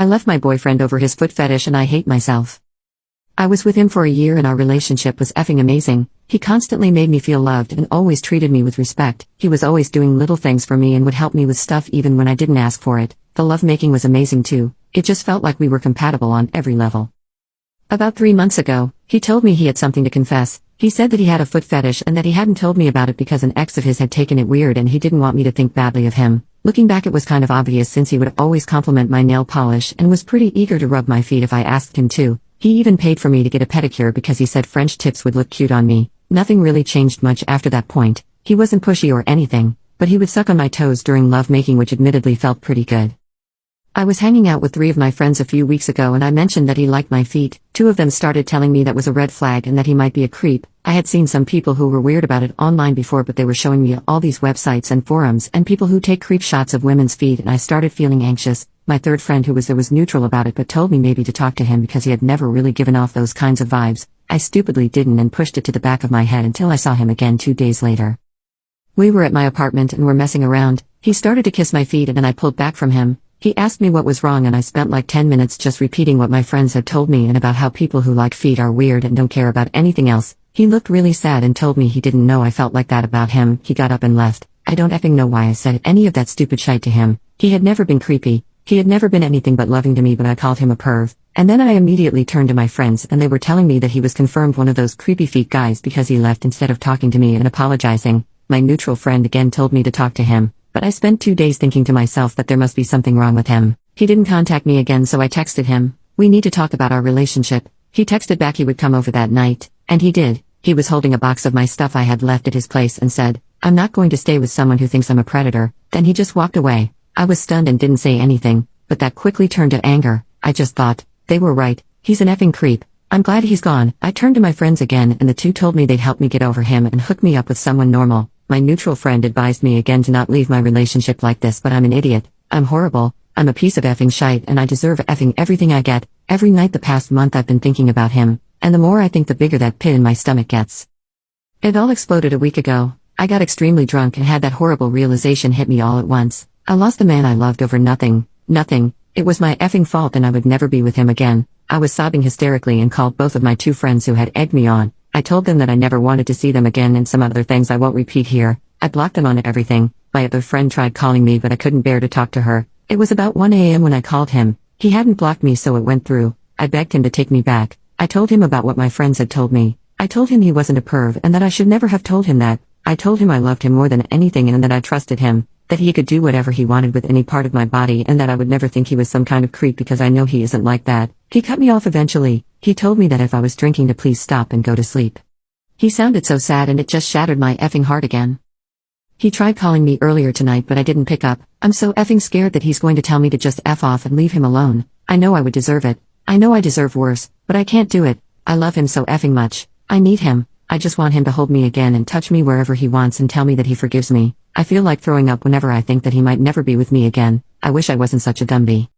I left my boyfriend over his foot fetish and I hate myself. I was with him for a year and our relationship was effing amazing. He constantly made me feel loved and always treated me with respect. He was always doing little things for me and would help me with stuff even when I didn't ask for it. The lovemaking was amazing too. It just felt like we were compatible on every level. About 3 months ago, he told me he had something to confess. He said that he had a foot fetish and that he hadn't told me about it because an ex of his had taken it weird and he didn't want me to think badly of him. Looking back, it was kind of obvious since he would always compliment my nail polish and was pretty eager to rub my feet if I asked him to. He even paid for me to get a pedicure because he said French tips would look cute on me. Nothing really changed much after that point. He wasn't pushy or anything, but he would suck on my toes during lovemaking, which admittedly felt pretty good. I was hanging out with 3 of my friends a few weeks ago and I mentioned that he liked my feet. 2 of them started telling me that was a red flag and that he might be a creep. I had seen some people who were weird about it online before, but they were showing me all these websites and forums and people who take creep shots of women's feet, and I started feeling anxious. My third friend who was there was neutral about it but told me maybe to talk to him because he had never really given off those kinds of vibes. I stupidly didn't and pushed it to the back of my head until I saw him again 2 days later. We were at my apartment and were messing around. He started to kiss my feet and I pulled back from him. He asked me what was wrong and I spent like 10 minutes just repeating what my friends had told me and about how people who like feet are weird and don't care about anything else. He looked really sad and told me he didn't know I felt like that about him. He got up and left. I don't effing know why I said any of that stupid shite to him. He had never been creepy. He had never been anything but loving to me, but I called him a perv. And then I immediately turned to my friends and they were telling me that he was confirmed one of those creepy feet guys because he left instead of talking to me and apologizing. My neutral friend again told me to talk to him, but I spent 2 days thinking to myself that there must be something wrong with him. He didn't contact me again, so I texted him, "We need to talk about our relationship." He texted back he would come over that night, and he did. He was holding a box of my stuff I had left at his place and said, "I'm not going to stay with someone who thinks I'm a predator." Then he just walked away. I was stunned and didn't say anything, but that quickly turned to anger. I just thought, they were right, he's an effing creep. I'm glad he's gone. I turned to my friends again and the 2 told me they'd help me get over him and hook me up with someone normal. My neutral friend advised me again to not leave my relationship like this, but I'm an idiot. I'm horrible. I'm a piece of effing shite and I deserve effing everything I get. Every night the past month I've been thinking about him, and the more I think the bigger that pit in my stomach gets. It all exploded a week ago. I got extremely drunk and had that horrible realization hit me all at once. I lost the man I loved over nothing. Nothing. It was my effing fault and I would never be with him again. I was sobbing hysterically and called both of my 2 friends who had egged me on. I told them that I never wanted to see them again and some other things I won't repeat here. I blocked them on everything. My other friend tried calling me but I couldn't bear to talk to her. It was about 1 a.m. when I called him. He hadn't blocked me so it went through. I begged him to take me back. I told him about what my friends had told me. I told him he wasn't a perv and that I should never have told him that. I told him I loved him more than anything and that I trusted him, that he could do whatever he wanted with any part of my body and that I would never think he was some kind of creep because I know he isn't like that. He cut me off eventually. He told me that if I was drinking to please stop and go to sleep. He sounded so sad and it just shattered my effing heart again. He tried calling me earlier tonight but I didn't pick up. I'm so effing scared that he's going to tell me to just F off and leave him alone. I know I would deserve it. I know I deserve worse, but I can't do it. I love him so effing much. I need him. I just want him to hold me again and touch me wherever he wants and tell me that he forgives me. I feel like throwing up whenever I think that he might never be with me again. I wish I wasn't such a dumby.